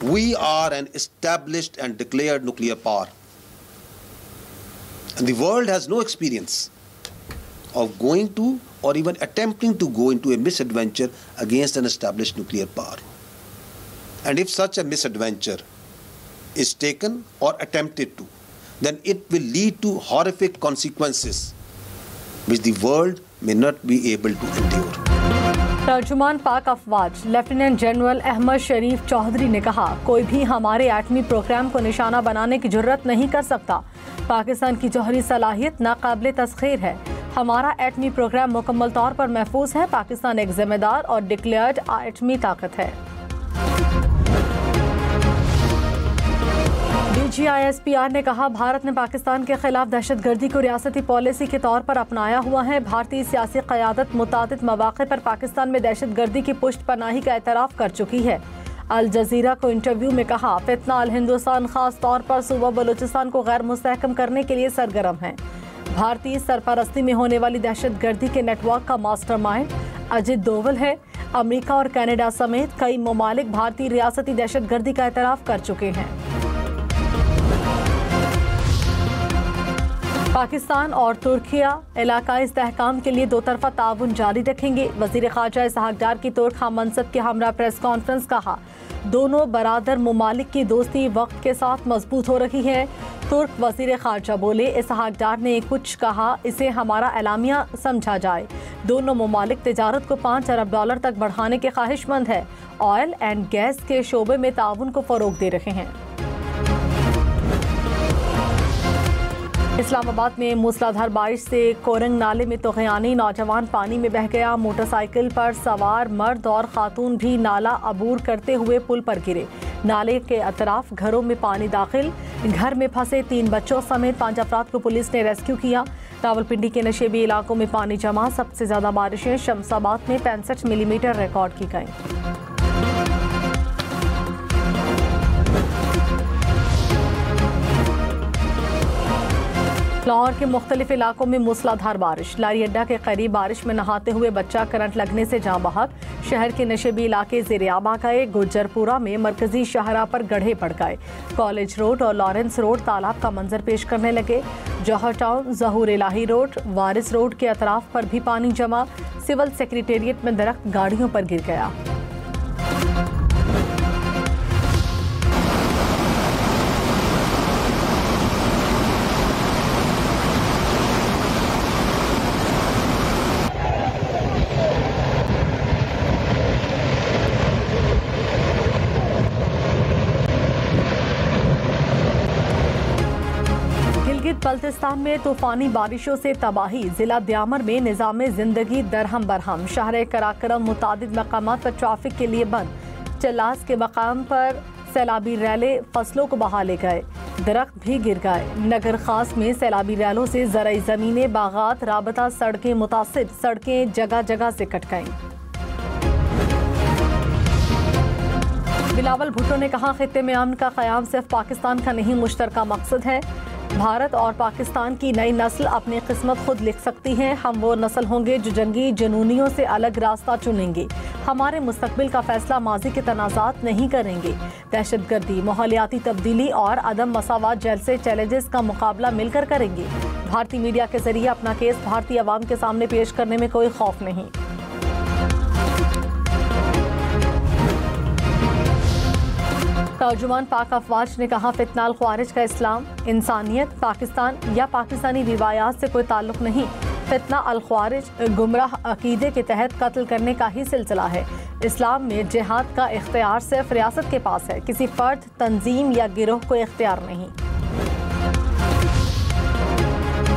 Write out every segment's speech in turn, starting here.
We are an established and declared nuclear power. And the world has no experience of going to or even attempting to go into a misadventure against an established nuclear power. And if such a misadventure is taken or attempted to, then it will lead to horrific consequences which the world may not be able to endure. तर्जुमान पाक अफवाज lieutenant general Ahmad शरीफ चौधरी ने कहा, कोई भी हमारे एटमी programme को निशाना बनाने की जुर्रत नहीं कर सकता। पाकिस्तान की जौहरी सलाहियत नाकाबिले तस्खीर है। हमारा एटमी प्रोग्राम मुकम्मल तौर पर महफूज है। पाकिस्तान एक जिम्मेदार और डिक्लेयर्ड एटमी ताकत है। DGISPR ने कहा, भारत ने पाकिस्तान के खिलाफ दहशतगर्दी को रियासती पॉलिसी के तौर पर अपनाया हुआ है। भारतीय सियासी क़यादत मुतादिद मौक़े पर पाकिस्तान में दहशतगर्दी की पुष्ट पनाही का एतराफ़ कर चुकी है। अल जज़ीरा को इंटरव्यू में कहा, फितना अल हिंदुस्तान खास तौर पर सूबा बलूचिस्तान को गैर मुस्तहकम करने के लिए सरगर्म है। भारतीय सरपरस्ती में होने वाली दहशतगर्दी के नेटवर्क का मास्टरमाइंड अजित डोवल है। अमेरिका और कनाडा समेत कई ममालिक भारतीय रियासती दहशतगर्दी का एतराफ़ कर चुके हैं। पाकिस्तान और तुर्किया इलाकाई इस्तेहकाम के लिए दो तरफा ताउन जारी रखेंगे। वज़ीर ख़ारजा इसहाक डार की तुर्क हम मनसब के हमरा प्रेस कॉन्फ्रेंस कहा, दोनों बरादर ममालिक की दोस्ती वक्त के साथ मजबूत हो रही है। तुर्क वज़ीर ख़ारजा बोले, इसहाक डार ने कुछ कहा, इसे हमारा एलामिया समझा जाए। दोनों ममालिक तिजारत को $5 अरब तक बढ़ाने के ख्वाहिशमंद है। ऑयल एंड गैस के शोबे में ताउन को फ़रोग दे रहे हैं। इस्लामाबाद में मूसलाधार बारिश से कोरंग नाले में तोग़यानी, नौजवान पानी में बह गया। मोटरसाइकिल पर सवार मर्द और खातून भी नाला अबूर करते हुए पुल पर गिरे। नाले के अतराफ घरों में पानी दाखिल। घर में फंसे 3 बच्चों समेत 5 अफराद को पुलिस ने रेस्क्यू किया। रावलपिंडी के नशेबी इलाकों में पानी जमा। सबसे ज़्यादा बारिशें शमसाबाद में 65 मिलीमीटर रिकॉर्ड की गईं। लाहौर के मुख्तलिफ इलाकों में मूसलाधार बारिश। लारी अड्डा के करीब बारिश में नहाते हुए बच्चा करंट लगने से जाँ बहक। शहर के नशेबी इलाके ज़ेर-ए-आब आ गए। गुज्जरपुरा में मरकजी शाहराह पर गड्ढे पड़ गए। कॉलेज रोड और लॉरेंस रोड तालाब का मंजर पेश करने लगे। जौहर टाउन, ज़हूर इलाही रोड, वारिस रोड के अतराफ पर भी पानी जमा। सिविल सेक्रेटेरिएट में दरख्त गाड़ियों पर गिर गया। बल्तिस्तान में तूफानी बारिशों से तबाही। जिला द्यामर में निज़ाम जिंदगी दरहम बरहम। शहर कराकरम मुतादिद मकामात पर ट्रैफिक के लिए बंद। चलास के मकाम पर सैलाबी रैले फसलों को बहा ले गए। दरख्त भी गिर गए। नगर खास में सैलाबी रैलों से ज़रई ज़मीनें, बागात, राबता सड़कें मुतासिर। सड़कें जगह जगह से कट गईं। बिलावल भुट्टो ने कहा, खित्ते में अमन का क़याम सिर्फ पाकिस्तान का नहीं मुश्तरका मकसद है। भारत और पाकिस्तान की नई नस्ल अपनी किस्मत खुद लिख सकती है। हम वो नस्ल होंगे जो जंगी जुनूनियों से अलग रास्ता चुनेंगे। हमारे मुस्तकबिल का फैसला माजी के तनाज़ात नहीं करेंगे। दहशतगर्दी, माहौलियाती तब्दीली और अदम मसावात जैसे चैलेंजेस का मुकाबला मिलकर करेंगे। भारतीय मीडिया के जरिए अपना केस भारतीय अवाम के सामने पेश करने में कोई खौफ नहीं। तर्जुमान पाक अफवाज ने कहा, फितना अल ख्वारिज का इस्लाम, इंसानियत, पाकिस्तान या पाकिस्तानी रिवायात से कोई ताल्लुक नहीं। फितना अल ख्वारिज गुमराह अकीदे के तहत कत्ल करने का ही सिलसिला है। इस्लाम में जिहाद का इख्तियार सिर्फ रियासत के पास है, किसी फर्द, तंजीम या गिरोह को इख्तियार नहीं।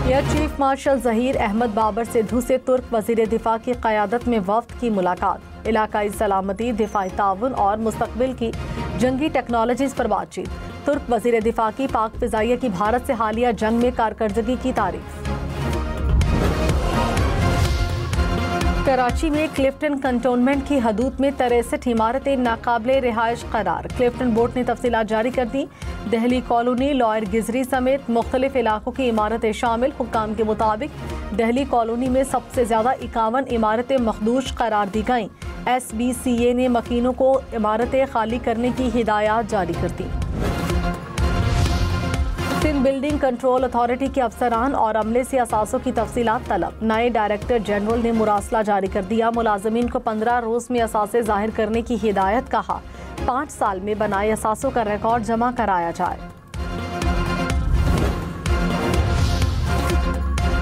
Air chief marshal Zaheer Ahmed Babar Sidhu से तुर्क वज़ीर दिफा की क़यादत में वफ़द की मुलाकात। इलाकाई सलामती, दिफाई ताउन और मुस्तकबिल की जंगी टेक्नोलॉजीज़ पर बातचीत। तुर्क वज़ीर दिफा की पाक फ़िज़ाइया की भारत से हालिया जंग में कारकर्दगी की तारीफ। कराची में क्लिफ्टन कंटोनमेंट की हदूद में 63 इमारतें नाकाबिले रिहाइश करार। क्लिफ्टन बोर्ड ने तफसीलात जारी कर दी। दहली कॉलोनी, लॉयर गिजरी समेत मुख्तलिफ इलाकों की इमारतें शामिल। हुक्काम के मुताबिक दहली कॉलोनी में सबसे ज़्यादा 51 इमारतें मखदूश करार दी गईं। SBCA ने मकीनों को इमारतें खाली करने की हिदायत जारी कर दी। सिंध बिल्डिंग कंट्रोल अथॉरिटी के अफसरान और अमले से असासों की तफसीलात तलब। नए डायरेक्टर जनरल ने मुरासला जारी कर दिया। मुलाजमीन को 15 रोज में असासे जाहिर करने की हिदायत। कहा 5 साल में बनाए असासों का रिकॉर्ड जमा कराया जाए।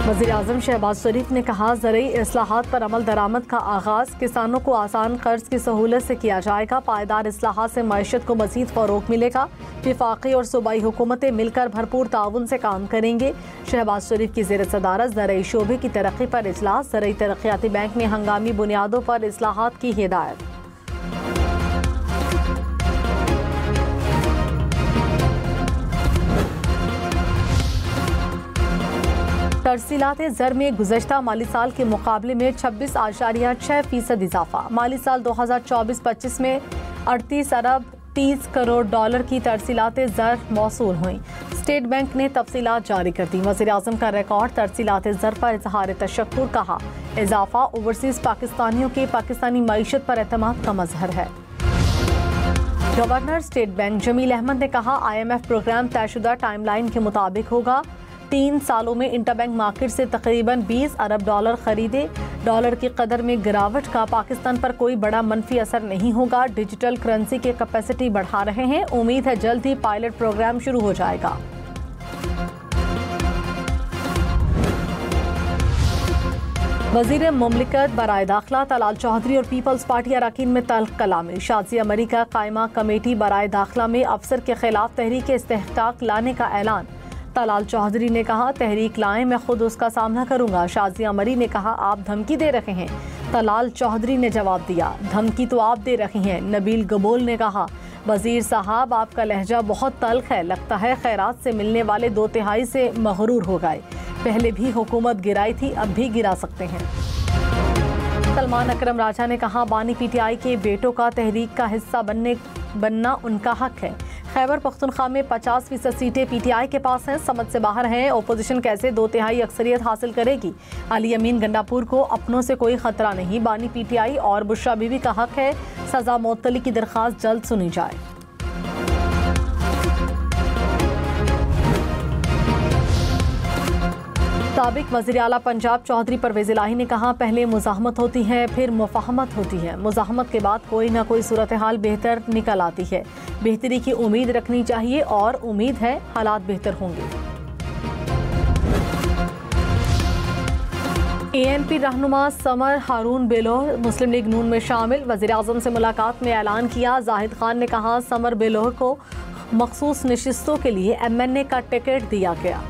वज़ीर-ए-आज़म शहबाज शरीफ ने कहा ज़रूरी इस्लाहात पर अमल दरामद का आगाज़। किसानों को आसान कर्ज की सहूलत से किया जाएगा। पायदार इस्लाहात से मईशत को मज़ीद फ़रोग़ मिलेगा। वफ़ाक़ी और सूबाई हुकूमतें मिलकर भरपूर ताउन से काम करेंगे। शहबाज शरीफ की ज़ेर सदारत ज़रूरी शोबे की तरक्की पर इजलास। ज़रूरी तरक्याती बैंक में हंगामी बुनियादों पर इस्लाहात की हिदायत। तरसीलात ज़र में गुज़श्ता माली साल के मुकाबले में 26.6% इजाफा। माली साल 2024-25 में 38 अरब 30 करोड़ डॉलर की तरसीलात ज़र मौसूल हुई। स्टेट बैंक ने तफसीलात जारी कर दी। वज़ीर-ए-आज़म का रिकॉर्ड तरसीलात ज़र पर इज़हार तशक्कुर। कहा इजाफा ओवरसीज़ पाकिस्तानियों के पाकिस्तानी मईशत पर एतमाद का मज़हर है। Governor State Bank Jameel Ahmed ने कहा IMF प्रोग्राम तयशुदा टाइमलाइन के मुताबिक होगा। 3 सालों में इंटरबैंक मार्केट से तकरीबन 20 अरब डॉलर खरीदे। डॉलर की कदर में गिरावट का पाकिस्तान पर कोई बड़ा मनफी असर नहीं होगा। डिजिटल करेंसी की कैपेसिटी बढ़ा रहे हैं। उम्मीद है जल्द ही पायलट प्रोग्राम शुरू हो जाएगा। वज़ीर मुमलिकत बराए दाखिला तलाल चौधरी और पीपल्स पार्टी अरकान में तल्ख कलामी। शाज़िया मरी का कायमा कमेटी बराए दाखिला में अफसर के खिलाफ तहरीक इस्तेहकाक लाने का ऐलान। तलाल चौधरी ने कहा तहरीक लाएं, मैं खुद उसका सामना करूंगा। शाज़िया मरी ने कहा आप धमकी दे रहे हैं। तलाल चौधरी ने जवाब दिया धमकी तो आप दे रहे हैं। नबील गबोल ने कहा वज़ीर साहब आपका लहजा बहुत तल्ख है। लगता है खैरात से मिलने वाले 2/3 से मगरूर हो गए। पहले भी हुकूमत गिराई थी, अब भी गिरा सकते हैं। सलमान अकरम राजा ने कहा बानी PTI के बेटों का तहरीक का हिस्सा बनना उनका हक है। खैबर पख्तूनख्वा में 50% सीटें PTI के पास हैं। समझ से बाहर हैं। ओपोजिशन कैसे 2/3 अक्सरियत हासिल करेगी। अली अमीन गंडापुर को अपनों से कोई खतरा नहीं। बानी PTI और बुशरा बीबी का हक है। सजा मुअत्तली की दरख्वास्त जल्द सुनी जाए। साबिक वज़ीर आला पंजाब चौधरी परवेज़ इलाही ने कहा पहले मुज़ाहमत होती है फिर मुफ़ाहमत होती है। मुज़ाहमत के बाद कोई ना कोई सूरत हाल बेहतर निकल आती है। बेहतरी की उम्मीद रखनी चाहिए और उम्मीद है हालात बेहतर होंगे। ANP रहनुमा समर हारून बेलोर मुस्लिम लीग नून में शामिल। वज़ीर-ए-आज़म से मुलाकात में ऐलान किया। जाहिद खान ने कहा समर बेलोर को मखसूस नशिस्तों के लिए MNA का टिकट दिया गया।